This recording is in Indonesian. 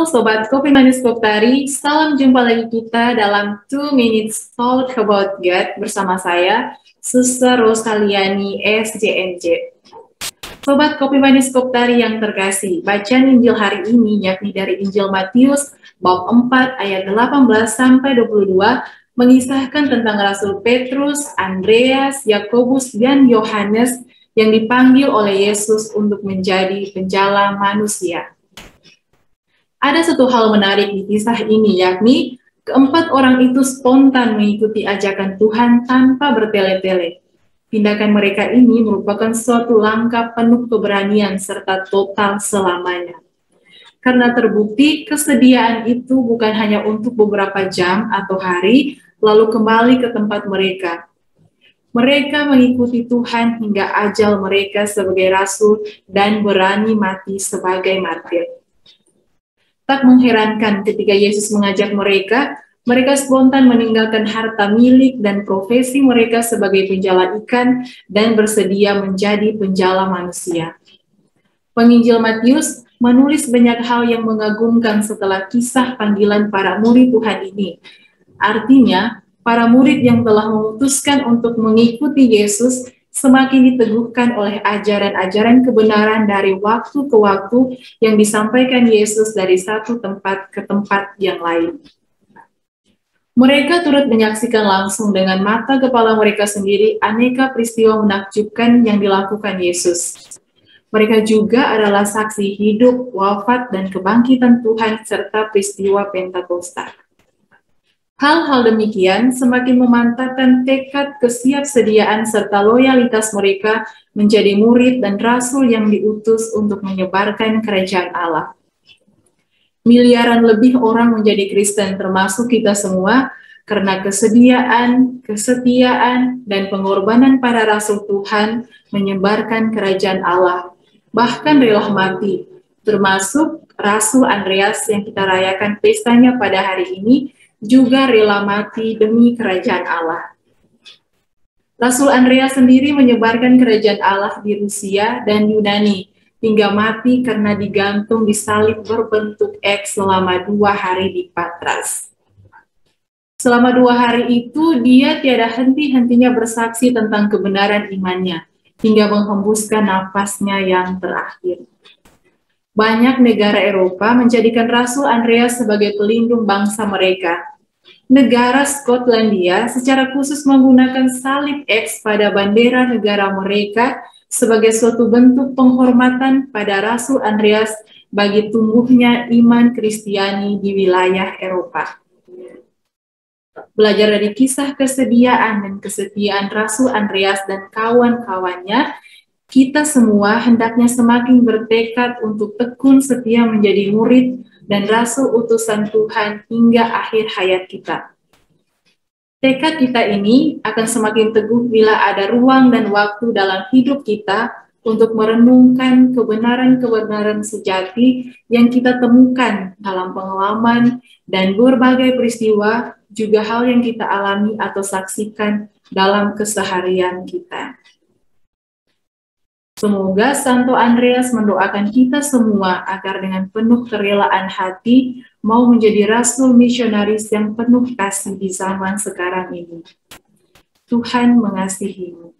Sobat Kopi Manis Koptari, salam jumpa lagi kita dalam 2 Minutes Talk About God bersama saya, Suster Rosaliani SJNJ. Sobat Kopi Manis Koptari yang terkasih, bacaan Injil hari ini yakni dari Injil Matius bab 4 ayat 18-22 mengisahkan tentang Rasul Petrus, Andreas, Yakobus, dan Yohanes yang dipanggil oleh Yesus untuk menjadi penjala manusia. Ada satu hal menarik di kisah ini, yakni keempat orang itu spontan mengikuti ajakan Tuhan tanpa bertele-tele. Tindakan mereka ini merupakan suatu langkah penuh keberanian serta total selamanya. Karena terbukti kesediaan itu bukan hanya untuk beberapa jam atau hari, lalu kembali ke tempat mereka. Mereka mengikuti Tuhan hingga ajal mereka sebagai rasul dan berani mati sebagai martir. Tak mengherankan ketika Yesus mengajak mereka spontan meninggalkan harta milik dan profesi mereka sebagai penjala ikan dan bersedia menjadi penjala manusia. Penginjil Matius menulis banyak hal yang mengagumkan setelah kisah panggilan para murid Tuhan ini. Artinya, para murid yang telah memutuskan untuk mengikuti Yesus semakin diteguhkan oleh ajaran-ajaran kebenaran dari waktu ke waktu yang disampaikan Yesus dari satu tempat ke tempat yang lain. Mereka turut menyaksikan langsung dengan mata kepala mereka sendiri aneka peristiwa menakjubkan yang dilakukan Yesus. Mereka juga adalah saksi hidup, wafat, dan kebangkitan Tuhan serta peristiwa Pentakosta. Hal-hal demikian semakin memantapkan tekad kesiapsediaan serta loyalitas mereka menjadi murid dan rasul yang diutus untuk menyebarkan kerajaan Allah. Miliaran lebih orang menjadi Kristen termasuk kita semua karena kesetiaan, dan pengorbanan para rasul Tuhan menyebarkan kerajaan Allah, bahkan rela mati, termasuk Rasul Andreas yang kita rayakan pestanya pada hari ini, juga rela mati demi kerajaan Allah. Rasul Andreas sendiri menyebarkan kerajaan Allah di Rusia dan Yunani, hingga mati karena digantung di salib berbentuk X selama 2 hari di Patras. Selama 2 hari itu, dia tiada henti-hentinya bersaksi tentang kebenaran imannya, hingga menghembuskan nafasnya yang terakhir. Banyak negara Eropa menjadikan Rasul Andreas sebagai pelindung bangsa mereka. Negara Skotlandia secara khusus menggunakan salib X pada bendera negara mereka sebagai suatu bentuk penghormatan pada Rasul Andreas bagi tumbuhnya iman Kristiani di wilayah Eropa. Belajar dari kisah kesediaan dan kesetiaan Rasul Andreas dan kawan-kawannya, kita semua hendaknya semakin bertekad untuk tekun setia menjadi murid dan rasul utusan Tuhan hingga akhir hayat kita. Tekad kita ini akan semakin teguh bila ada ruang dan waktu dalam hidup kita untuk merenungkan kebenaran-kebenaran sejati yang kita temukan dalam pengalaman dan berbagai peristiwa, juga hal yang kita alami atau saksikan dalam keseharian kita. Semoga Santo Andreas mendoakan kita semua agar dengan penuh kerelaan hati mau menjadi rasul misionaris yang penuh kasih di zaman sekarang ini. Tuhan mengasihimu.